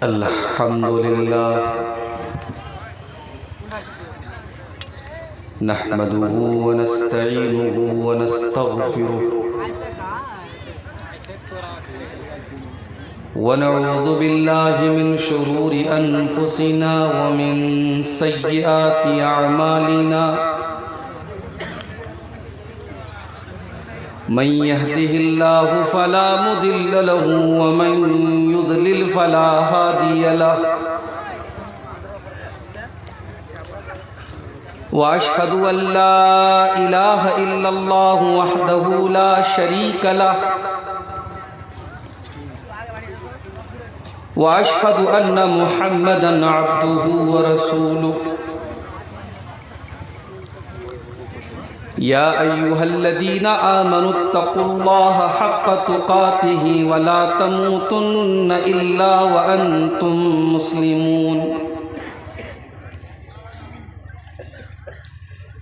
الحمد لله نحمده ونستعينه ونستغفره ونعوذ بالله من شرور أنفسنا ومن سيئات أعمالنا من يهده الله فلا مضل له ومن يضلل فلا هادي له وأشهد أن لا إله إلا الله وحده لا شريك له وأشهد أن محمدًا عبده ورسوله يا أيها الذين آمنوا اتقوا الله حق تقاته ولا تموتن إلا وأنتم مسلمون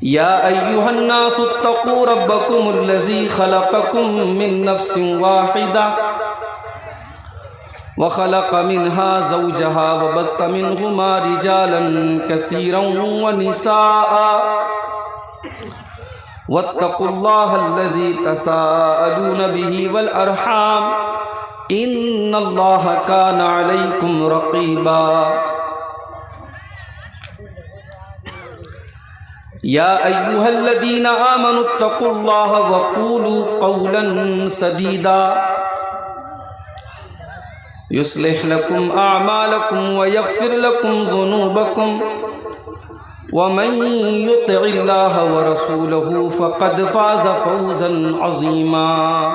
يا أيها الناس اتقوا ربكم الذي خلقكم من نفس واحدة وخلق منها زوجها وبث منهما رجالا كثيرا ونساء واتقوا الله الذي تساءلون به والأرحام إن الله كان عليكم رقيبا يا أيها الذين آمنوا اتقوا الله وقولوا قولا سديدا يصلح لكم أعمالكم ويغفر لكم ذنوبكم ومن يطع الله ورسوله فقد فاز فوزا عظيما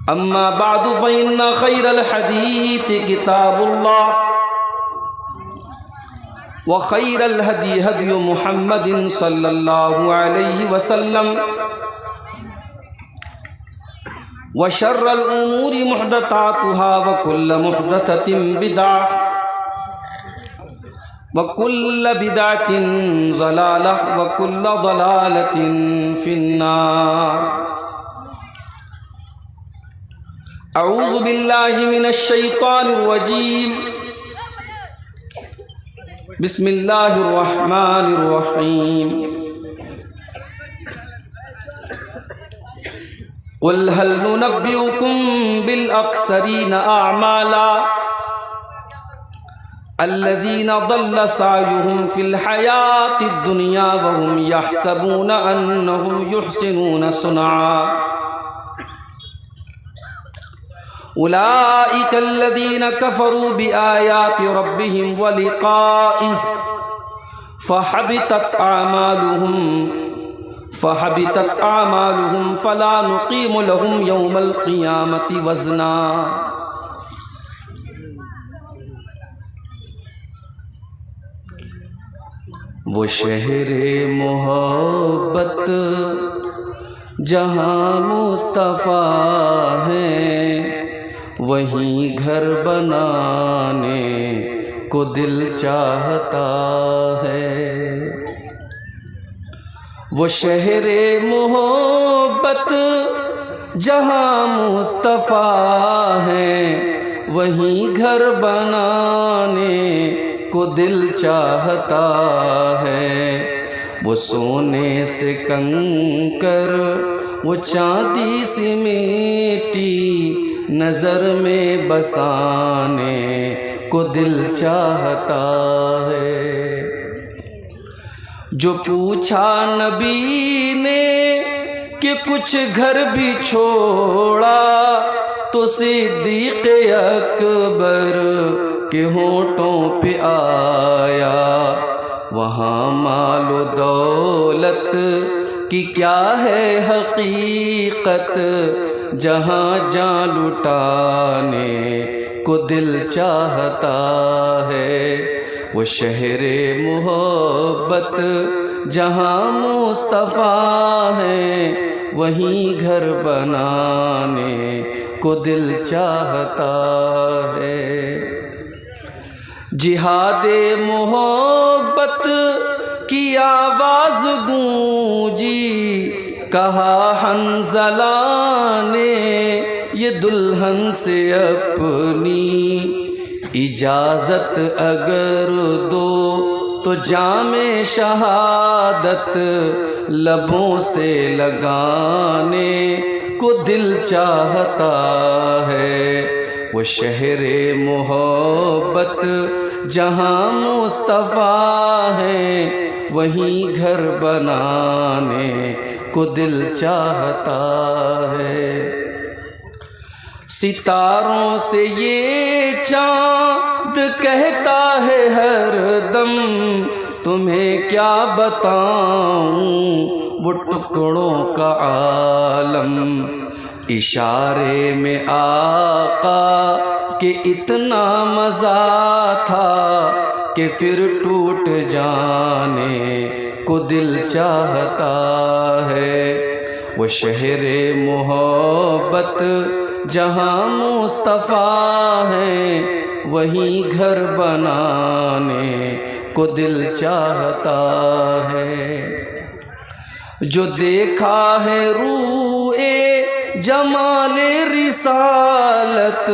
أما بعد فإن خير الحديث كتاب الله وخير الهدي هدي محمد صلى الله عليه وسلم وشر الأمور محدثاتها وكل محدثة بدعة وكل بدعة ضلالة وكل ضلالة في النار أعوذ بالله من الشيطان الرجيم بسم الله الرحمن الرحيم قل هل ننبئكم بالأخسرين أعمالا الذين ضل سعيهم في الحياة الدنيا وهم يحسبون أنهم يحسنون صنعا أولئك الذين كفروا بآيات ربهم ولقائه فحبطت أعمالهم فلا نقيم لهم يوم القيامة وزنا وہ شہر محبت جہاں مصطفیٰ ہیں وہیں گھر بنانے کو دل چاہتا ہے وہ شہر محبت جہاں مصطفیٰ ہیں وہیں گھر بنانے کو دل چاہتا ہے وہ سونے سے کنکر وہ چاندی سی میٹی نظر میں بسانے کو دل چاہتا ہے جو پوچھا نبی نے کہ کچھ گھر بھی چھوڑا تو صدیق اکبر کے ہونٹوں پہ آیا وہاں مال و دولت کی کیا ہے حقیقت جہاں جان لٹانے کو دل چاہتا ہے وہ شہر محبت جہاں مصطفیٰ ہیں وہیں گھر بنانے کو دل چاہتا ہے جہاد محبت کی آواز گونجی کہا حنظلہ نے یہ دلہن سے اپنی اجازت اگر دو تو جام شہادت لبوں سے لگانے کو دل چاہتا ہے، وہ شہر محبت جہاں مصطفیٰ ہے، وہیں گھر بنانے کو دل چاہتا ہے۔ ستاروں سے یہ چاند کہتا ہے ہر دم، تمہیں کیا بتاؤں وہ ٹکڑوں کا عالم، اشارے میں آقا کہ اتنا مزہ تھا کہ پھر ٹوٹ جانے کو دل چاہتا ہے، وہ شہر محبت جہاں مصطفیٰ ہے، وہیں گھر بنانے کو دل چاہتا ہے۔ جو دیکھا ہے روئے جمال رسالت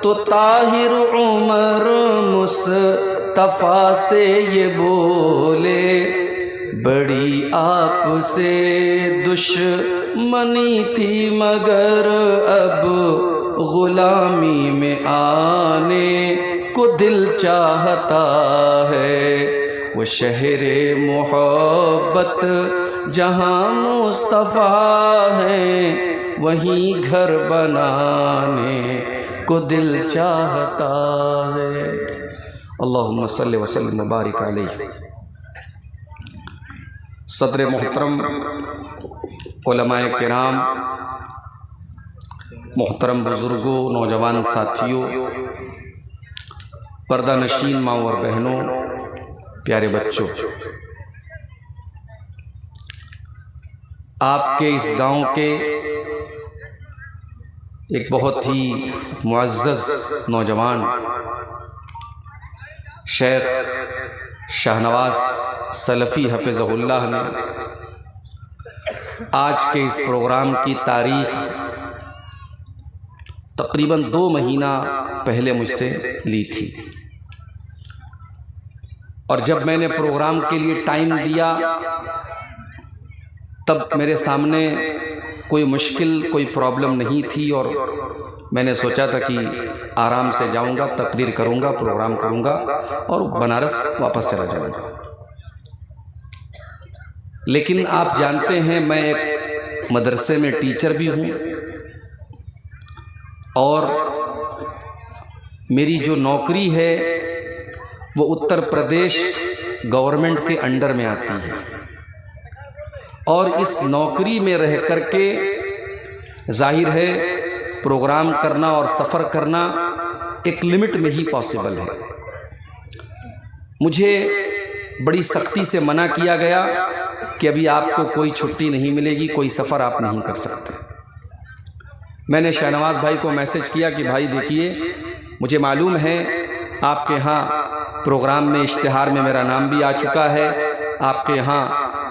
تو طاہر عمر مصطفیٰ سے یہ بولے، بڑی آپ سے دشمنی تھی مگر اب غلامی میں آنے کو دل چاہتا ہے، وہ شہر محبت جہاں مصطفیٰ ہے، وہیں گھر بنانے کو دل چاہتا ہے۔ اللہم صلی وسلم وبارک علیہ۔ صدر محترم، علماء کرام، محترم بزرگوں، نوجوان ساتھیوں، پردہ نشین ماں اور بہنوں، پیارے بچوں، آپ کے اس گاؤں کے ایک بہت ہی معزز نوجوان شیخ شاہنواز سلفی حفظہ اللہ نے آج کے اس پروگرام کی تاریخ تقریباً 2 مہینہ پہلے مجھ سے لی تھی، اور جب میں نے پروگرام کے لیے ٹائم دیا تب میرے سامنے کوئی مشکل، کوئی پرابلم نہیں تھی، اور میں نے سوچا تھا کہ آرام سے جاؤں گا، تقریر کروں گا، پروگرام کروں گا اور بنارس واپس چلا جاؤں گا۔ لیکن آپ جانتے ہیں میں ایک مدرسے میں ٹیچر بھی ہوں، اور میری جو نوکری ہے وہ اتر پردیش گورنمنٹ کے انڈر میں آتی ہے، اور اس نوکری میں رہ کر کے ظاہر ہے پروگرام کرنا اور سفر کرنا ایک لمٹ میں ہی پاسبل ہے۔ مجھے بڑی سختی سے منع کیا گیا کہ ابھی آپ کو کوئی چھٹی نہیں ملے گی، کوئی سفر آپ نہیں کر سکتے۔ میں نے شاہنواز بھائی کو میسج کیا کہ بھائی دیکھیے، مجھے معلوم ہے آپ کے ہاں پروگرام میں، اشتہار میں میرا نام بھی آ چکا ہے، آپ کے ہاں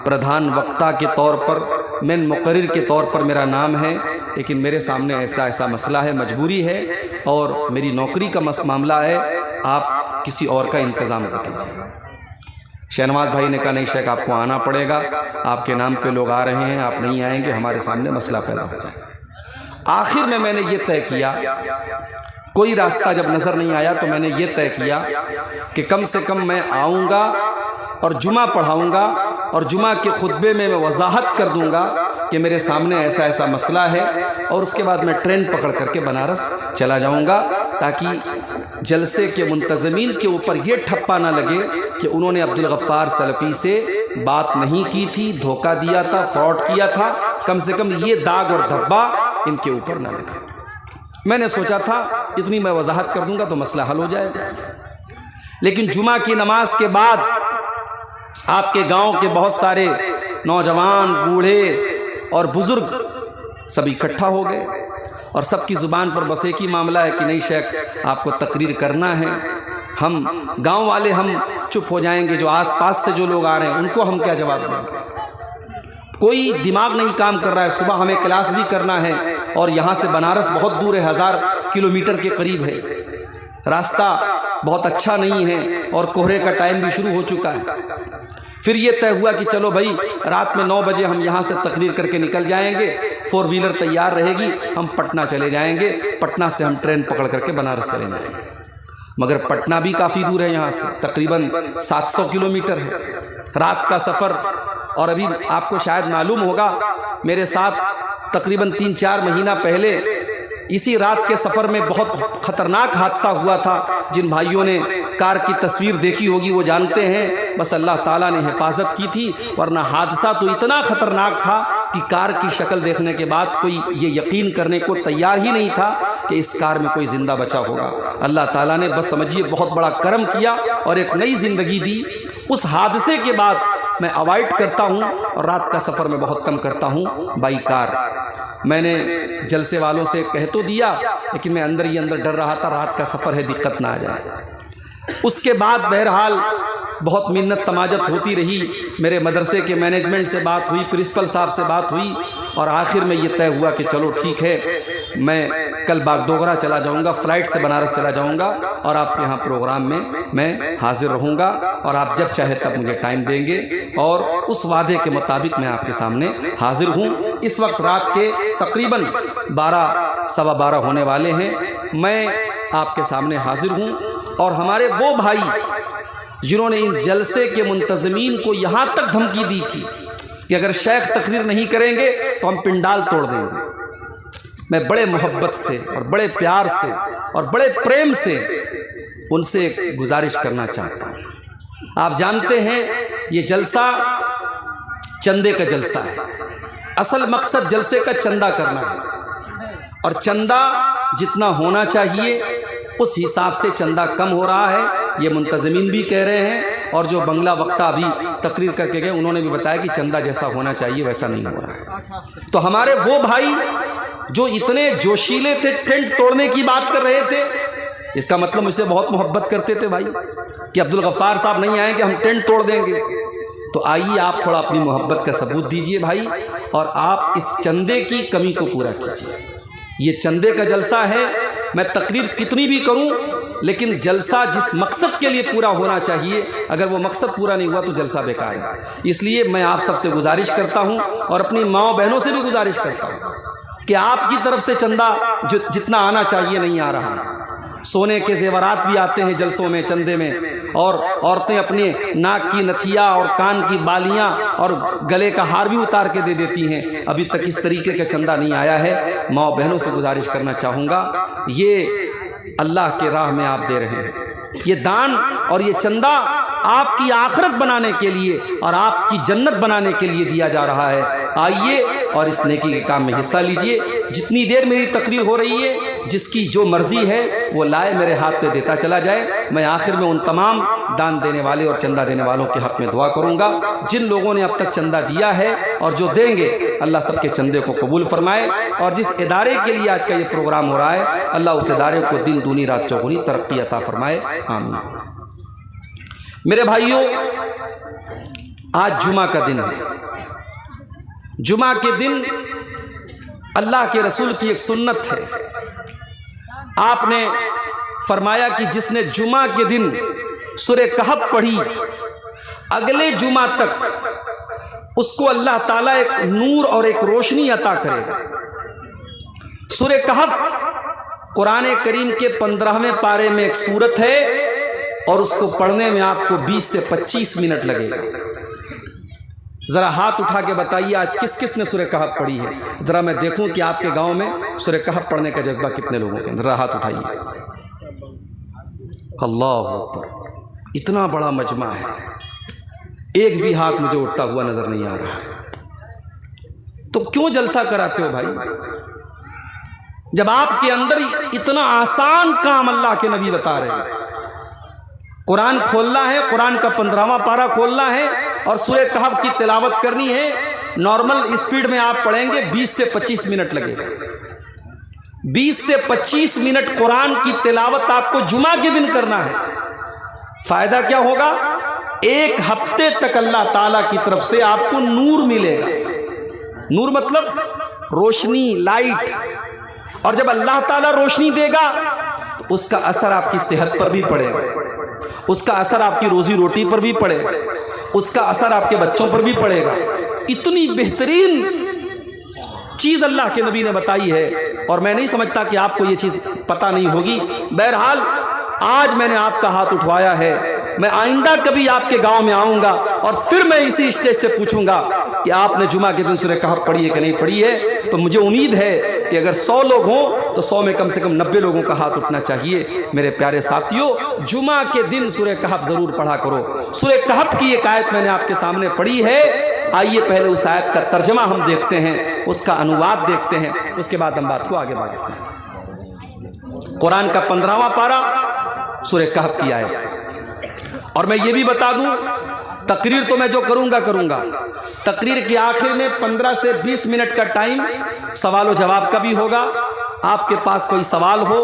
پردھان وقتہ کے طور پر، مین مقرر کے طور پر میرا نام ہے، لیکن میرے سامنے ایسا مسئلہ ہے، مجبوری ہے، اور میری نوکری کا معاملہ ہے، آپ کسی اور کا انتظام کر لیجیے۔ شاہنواز بھائی نے کہا نہیں شیخ، آپ کو آنا پڑے گا، آپ کے نام پہ لوگ آ رہے ہیں، آپ نہیں آئیں گے ہمارے سامنے مسئلہ پیدا ہو جائے۔ آخر میں نے یہ طے کیا، کوئی راستہ جب نظر نہیں آیا تو میں نے یہ طے کیا کہ کم سے کم میں آؤں گا اور جمعہ پڑھاؤں گا، اور جمعہ کے خطبے میں وضاحت کر دوں گا کہ میرے سامنے ایسا مسئلہ ہے، اور اس کے بعد میں ٹرین پکڑ کر کے بنارس چلا جاؤں گا، تاکہ جلسے کے منتظمین کے اوپر یہ ٹھپا نہ لگے کہ انہوں نے عبدالغفار سلفی سے بات نہیں کی تھی، دھوکہ دیا تھا، فراڈ کیا تھا، کم سے کم یہ داغ اور دھبا ان کے اوپر نہ لگے۔ میں نے سوچا تھا اتنی میں وضاحت کر دوں گا تو مسئلہ حل ہو جائے گا، لیکن جمعہ کی نماز کے بعد آپ کے گاؤں کے بہت سارے نوجوان، بوڑھے اور بزرگ سب اکٹھا ہو گئے، اور سب کی زبان پر بس ایک ہی معاملہ ہے کہ نہیں شیخ آپ کو تقریر کرنا ہے۔ ہم گاؤں والے ہم چپ ہو جائیں گے، جو آس پاس سے جو لوگ آ رہے ہیں ان کو ہم کیا جواب دیں گے؟ کوئی دماغ نہیں کام کر رہا ہے، صبح ہمیں کلاس بھی کرنا ہے، اور یہاں سے بنارس بہت دور ہے، 1000 کلومیٹر کے قریب ہے، راستہ بہت اچھا نہیں ہے اور کوہرے کا ٹائم بھی شروع ہو چکا ہے۔ پھر یہ طے ہوا کہ چلو بھائی رات میں 9 بجے ہم یہاں سے تقریر کر کے نکل جائیں گے، 4 ویلر تیار رہے گی، ہم پٹنہ چلے جائیں گے، پٹنہ سے ہم ٹرین پکڑ کر کے بنارس چلے جائیں گے۔ مگر پٹنہ بھی کافی دور ہے یہاں سے، تقریباً 700 کلومیٹر ہے، رات کا سفر۔ اور ابھی آپ کو شاید معلوم ہوگا میرے ساتھ تقریباً 3-4 مہینہ پہلے اسی رات کے سفر میں بہت خطرناک حادثہ ہوا تھا۔ جن بھائیوں نے کار کی تصویر دیکھی ہوگی وہ جانتے ہیں، بس اللہ تعالیٰ نے حفاظت کی تھی، ورنہ حادثہ تو اتنا خطرناک تھا کہ کار کی شکل دیکھنے کے بعد کوئی یہ یقین کرنے کو تیار ہی نہیں تھا کہ اس کار میں کوئی زندہ بچا ہوگا۔ اللہ تعالیٰ نے بس سمجھیے بہت بڑا کرم کیا اور ایک نئی زندگی دی۔ اس حادثے کے بعد میں اوائڈ کرتا ہوں اور رات کا سفر میں بہت کم کرتا ہوں بائی کار۔ میں نے جلسے والوں سے کہہ تو دیا، لیکن میں اندر ہی اندر ڈر رہا تھا رات کا سفر ہے، دقت نہ آ جائے۔ اس کے بعد بہرحال بہت منت سماجت ہوتی رہی، میرے مدرسے کے مینجمنٹ سے بات ہوئی، پرنسپل صاحب سے بات ہوئی، اور آخر میں یہ طے ہوا کہ چلو ٹھیک ہے، میں کل باگڈوگرا چلا جاؤں گا، فلائٹ سے بنارس چلا جاؤں گا اور آپ کے یہاں پروگرام میں میں حاضر رہوں گا، اور آپ جب چاہے تب مجھے ٹائم دیں گے، اور اس وعدے کے مطابق میں آپ کے سامنے حاضر ہوں۔ اس وقت رات کے تقریباً 12 سوا 12 ہونے والے ہیں، میں آپ کے سامنے حاضر ہوں۔ اور ہمارے وہ بھائی جنہوں نے ان جلسے کے منتظمین کو یہاں تک دھمکی دی تھی کہ اگر شیخ تقریر نہیں کریں گے تو ہم پنڈال توڑ دیں گے، میں بڑے محبت سے اور بڑے پیار سے اور بڑے پریم سے ان سے ایک گزارش کرنا چاہتا ہوں۔ آپ جانتے ہیں یہ جلسہ چندے کا جلسہ ہے، اصل مقصد جلسے کا چندہ کرنا ہے، اور چندہ جتنا ہونا چاہیے اس حساب سے چندہ کم ہو رہا ہے، یہ منتظمین بھی کہہ رہے ہیں، اور جو بنگلہ وقتہ ابھی تقریر کر کے گئے انہوں نے بھی بتایا کہ چندہ جیسا ہونا چاہیے ویسا نہیں ہو رہا ہے۔ تو ہمارے وہ بھائی جو اتنے جوشیلے تھے، ٹینٹ توڑنے کی بات کر رہے تھے، اس کا مطلب مجھ سے بہت محبت کرتے تھے بھائی، کہ عبدالغفار صاحب نہیں آئیں کہ ہم ٹینٹ توڑ دیں گے۔ تو آئیے آپ تھوڑا اپنی محبت کا ثبوت دیجئے بھائی، اور آپ اس چندے کی کمی کو پورا کیجئے۔ یہ چندے کا جلسہ ہے، میں تقریر کتنی بھی کروں لیکن جلسہ جس مقصد کے لیے پورا ہونا چاہیے، اگر وہ مقصد پورا نہیں ہوا تو جلسہ بیکار ہے۔ اس لیے میں آپ سب سے گزارش کرتا ہوں اور اپنی ماؤں بہنوں سے بھی گزارش کرتا ہوں کہ آپ کی طرف سے چندہ جتنا آنا چاہیے نہیں آ رہا۔ سونے کے زیورات بھی آتے ہیں جلسوں میں، چندے میں، اور عورتیں اپنے ناک کی نتھیا اور کان کی بالیاں اور گلے کا ہار بھی اتار کے دے دیتی ہیں۔ ابھی تک اس طریقے کا چندہ نہیں آیا ہے۔ ماں بہنوں سے گزارش کرنا چاہوں گا، یہ اللہ کے راہ میں آپ دے رہے ہیں، یہ دان اور یہ چندہ آپ کی آخرت بنانے کے لیے اور آپ کی جنت بنانے کے لیے دیا جا رہا ہے۔ آئیے اور اس نیکی کے کام میں حصہ لیجئے۔ جتنی دیر میری تقریر ہو رہی ہے، جس کی جو مرضی ہے وہ لائے میرے ہاتھ پہ دیتا چلا جائے۔ میں آخر میں ان تمام دان دینے والے اور چندہ دینے والوں کے حق میں دعا کروں گا، جن لوگوں نے اب تک چندہ دیا ہے اور جو دیں گے، اللہ سب کے چندے کو قبول فرمائے، اور جس ادارے کے لیے آج کا یہ پروگرام ہو رہا ہے اللہ اس ادارے کو دن دونی رات چوگنی ترقی عطا فرمائے، آمین۔ میرے بھائیوں، آج جمعہ کا دن ہے۔ جمعہ کے دن اللہ کے رسول کی ایک سنت ہے، آپ نے فرمایا کہ جس نے جمعہ کے دن سورہ کہف پڑھی اگلے جمعہ تک اس کو اللہ تعالیٰ ایک نور اور ایک روشنی عطا کرے گا۔ سورہ کہف قرآن کریم کے 15ویں پارے میں ایک سورت ہے، اور اس کو پڑھنے میں آپ کو 20 سے 25 منٹ لگے گا۔ ذرا ہاتھ اٹھا کے بتائیے آج کس کس نے سورہ کہف پڑھی ہے، ذرا میں دیکھوں کہ آپ کے گاؤں میں سورہ کہف پڑھنے کا جذبہ کتنے لوگوں کے، ذرا ہاتھ اٹھائیے۔ اللہ اکبر، اتنا بڑا مجمع ہے، ایک بھی ہاتھ مجھے اٹھتا ہوا نظر نہیں آ رہا۔ تو کیوں جلسہ کراتے ہو بھائی، جب آپ کے اندر اتنا آسان کام اللہ کے نبی بتا رہے ہیں؟ قرآن کھولنا ہے، قرآن کا 15واں پارہ کھولنا ہے اور سورہ کہف کی تلاوت کرنی ہے۔ نارمل اسپیڈ میں آپ پڑھیں گے 20 سے 25 منٹ لگے گا۔ 20 سے 25 منٹ قرآن کی تلاوت آپ کو جمعہ کے دن کرنا ہے۔ فائدہ کیا ہوگا؟ 1 ہفتے تک اللہ تعالیٰ کی طرف سے آپ کو نور ملے گا۔ نور مطلب روشنی، لائٹ۔ اور جب اللہ تعالیٰ روشنی دے گا تو اس کا اثر آپ کی صحت پر بھی پڑے گا، اس کا اثر آپ کی روزی روٹی پر بھی پڑے گا، اس کا اثر آپ کے بچوں پر بھی پڑے گا۔ اتنی بہترین چیز اللہ کے نبی نے بتائی ہے، اور میں نہیں سمجھتا کہ آپ کو یہ چیز پتہ نہیں ہوگی۔ بہرحال آج میں نے آپ کا ہاتھ اٹھوایا ہے، میں آئندہ کبھی آپ کے گاؤں میں آؤں گا اور پھر میں اسی اسٹیج سے پوچھوں گا کہ آپ نے جمعہ کے دن سورہ کہف پڑھی ہے کہ نہیں پڑھی ہے۔ تو مجھے امید ہے کہ اگر 100 لوگ ہوں تو 100 میں کم سے کم 90 لوگوں کا ہاتھ اٹھنا چاہیے۔ میرے پیارے ساتھیوں، جمعہ کے دن سورہ کہف ضرور پڑھا کرو۔ سورہ کہف کی ایک آیت میں نے آپ کے سامنے پڑھی ہے، آئیے پہلے اس آیت کا ترجمہ ہم دیکھتے ہیں، اس کا انواد دیکھتے ہیں، اس کے بعد ہم بات کو آگے بڑھاتے ہیں۔ قرآن کا 15واں پارہ سورہ کہف کی آیت۔ اور میں یہ بھی بتا دوں، تقریر تو میں جو کروں گا، تقریر کے آخر میں 15 سے 20 منٹ کا ٹائم سوال و جواب کا بھی ہوگا۔ آپ کے پاس کوئی سوال ہو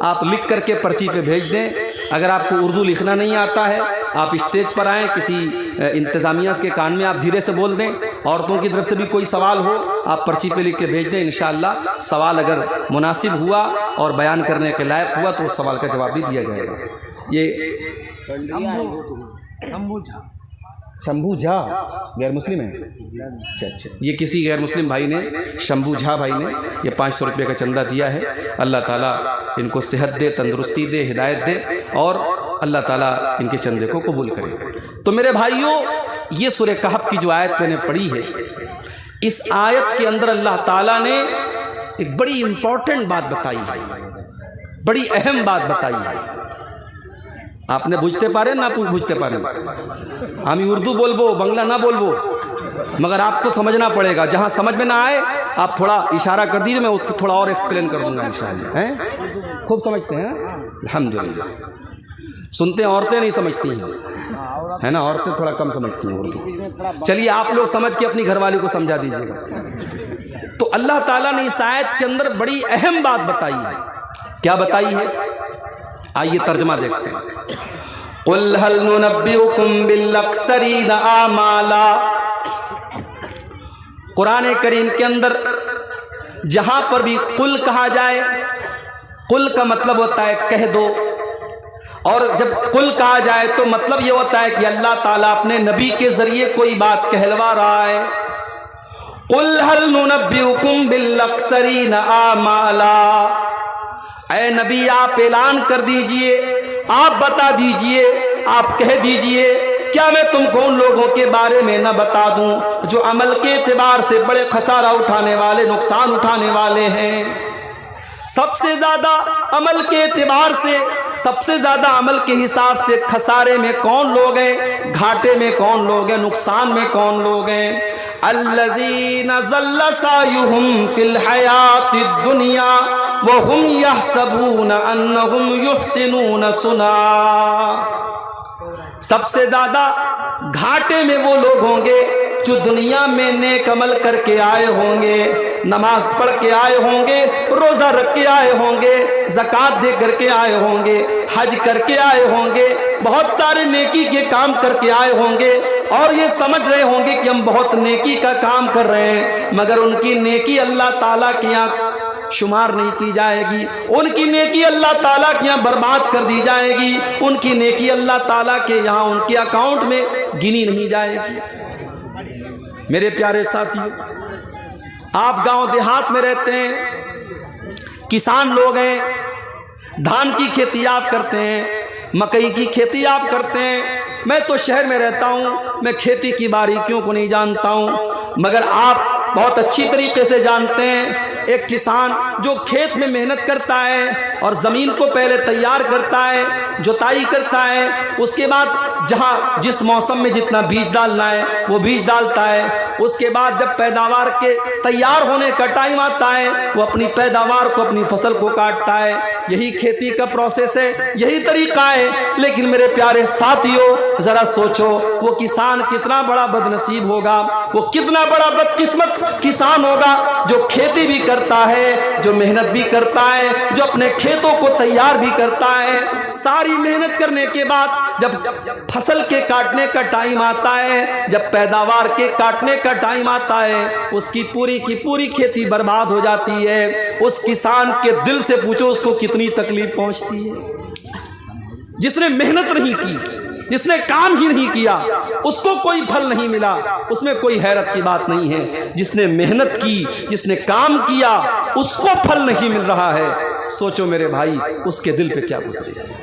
آپ لکھ کر کے پرچی پہ بھیج دیں۔ اگر آپ کو اردو لکھنا نہیں آتا ہے آپ اسٹیج پر آئیں، کسی انتظامیہ کے کان میں آپ دھیرے سے بول دیں۔ عورتوں کی طرف سے بھی کوئی سوال ہو آپ پرچی پہ لکھ کے بھیج دیں، انشاءاللہ سوال اگر مناسب ہوا اور بیان کرنے کے لائق ہوا تو اس سوال کا جواب بھی دیا جائے گا۔ یہ شمبھو جھا غیر مسلم ہے؟ اچھا، یہ کسی غیر مسلم بھائی نے، شمبھو جھا بھائی نے یہ 500 روپے کا چندہ دیا ہے۔ اللہ تعالیٰ ان کو صحت دے، تندرستی دے، ہدایت دے، اور اللہ تعالیٰ ان کے چندے کو قبول کرے۔ تو میرے بھائیوں، یہ سورہ کہف کی جو آیت میں نے پڑھی ہے، اس آیت کے اندر اللہ تعالیٰ نے ایک بڑی امپورٹنٹ بات بتائی ہے، بڑی اہم بات بتائی ہے۔ آپ نے بوجھتے پارے نہ بوجھتے پارے، ہم اردو بول بو، بنگلہ نہ بول بو، مگر آپ کو سمجھنا پڑے گا۔ جہاں سمجھ میں نہ آئے آپ تھوڑا اشارہ کر دیجئے، میں اس کو تھوڑا اور ایکسپلین کر دوں گا انشاءاللہ۔ خوب سمجھتے ہیں الحمدللہ۔ سنتے ہیں عورتیں نہیں سمجھتی ہیں، ہے نا، عورتیں تھوڑا کم سمجھتی ہیں اردو۔ چلیے آپ لوگ سمجھ کے اپنی گھر والی کو سمجھا دیجیے گا۔ تو اللہ تعالیٰ نے اس آیت کے اندر بڑی اہم بات بتائی ہے۔ کیا بتائی ہے؟ آئیے ترجمہ دیکھتے ہیں۔ قُلْ هَلْ نُنَبِّئُكُمْ بِالْأَخْسَرِينَ أَعْمَالًا۔ قرآن کریم کے اندر جہاں پر بھی قل کہا جائے، قل کا مطلب ہوتا ہے کہہ دو، اور جب قل کہا جائے تو مطلب یہ ہوتا ہے کہ اللہ تعالیٰ اپنے نبی کے ذریعے کوئی بات کہلوا رہا ہے۔ قُلْ هَلْ نُنَبِّئُكُمْ بِالْأَخْسَرِينَ أَعْمَالًا۔ اے نبی آپ اعلان کر دیجئے، آپ بتا دیجئے، آپ کہہ دیجئے، کیا میں تم کو ان لوگوں کے بارے میں نہ بتا دوں جو عمل کے اعتبار سے بڑے خسارہ اٹھانے والے، نقصان اٹھانے والے ہیں۔ سب سے زیادہ عمل کے اعتبار سے، سب سے زیادہ عمل کے حساب سے خسارے میں کون لوگ ہیں، گھاٹے میں کون لوگ ہیں، نقصان میں کون لوگ ہیں؟ الذین ضل سعیہم فی الحیات الدنیا وہم یحسبون انہم یحسنون صنعا۔ سب سے زیادہ گھاٹے میں وہ لوگ ہوں گے جو دنیا میں نیک عمل کر کے آئے ہوں گے، نماز پڑھ کے آئے ہوں گے، روزہ رکھ کے آئے ہوں گے، زکوٰۃ دے کر کے آئے ہوں گے، حج کر کے آئے ہوں گے، بہت سارے نیکی کے کام کر کے آئے ہوں گے، اور یہ سمجھ رہے ہوں گے کہ ہم بہت نیکی کا کام کر رہے ہیں، مگر ان کی نیکی اللہ تعالیٰ کے یہاں شمار نہیں کی جائے گی، ان کی نیکی اللہ تعالیٰ کے یہاں برباد کر دی جائے گی، ان کی نیکی اللہ تعالیٰ کے یہاں ان کے اکاؤنٹ میں گنی نہیں جائے گی۔ میرے پیارے ساتھیوں، آپ گاؤں دیہات میں رہتے ہیں، کسان لوگ ہیں، دھان کی کھیتی آپ کرتے ہیں، مکئی کی کھیتی آپ کرتے ہیں۔ میں تو شہر میں رہتا ہوں، میں کھیتی کی باریکیوں کو نہیں جانتا ہوں، مگر آپ بہت اچھی طریقے سے جانتے ہیں۔ ایک کسان جو کھیت میں محنت کرتا ہے اور زمین کو پہلے تیار کرتا ہے، جوتائی کرتا ہے، اس کے بعد جہاں جس موسم میں جتنا بیج ڈالنا ہے وہ بیج ڈالتا ہے، اس کے بعد جب پیداوار کے تیار ہونے کا ٹائم آتا ہے وہ اپنی پیداوار کو، اپنی فصل کو کاٹتا ہے۔ یہی کھیتی کا پروسیس ہے، یہی طریقہ ہے۔ لیکن میرے پیارے ساتھیوں، ذرا سوچو وہ کسان کتنا بڑا بد نصیب ہوگا، وہ کتنا بڑا بدقسمت کسان ہوگا جو کھیتی بھی کرتا ہے، جو محنت بھی کرتا ہے، جو اپنے کھیتوں کو تیار بھی کرتا ہے۔ ساری محنت کرنے کے بعد جب فصل کے کاٹنے کا ٹائم آتا ہے، جب پیداوار کے کاٹنے کا ٹائم آتا ہے، اس کی پوری کھیتی برباد ہو جاتی ہے، اس کسان کے دل سے پوچھو اس کو کتنی تکلیف پہنچتی ہے۔ جس نے محنت نہیں کی، جس نے کام ہی نہیں کیا، اس کو کوئی پھل نہیں ملا، اس میں کوئی حیرت کی بات نہیں ہے۔ جس نے محنت کی، جس نے کام کیا، اس کو پھل نہیں مل رہا ہے، سوچو میرے بھائی اس کے دل پہ کیا گزرے۔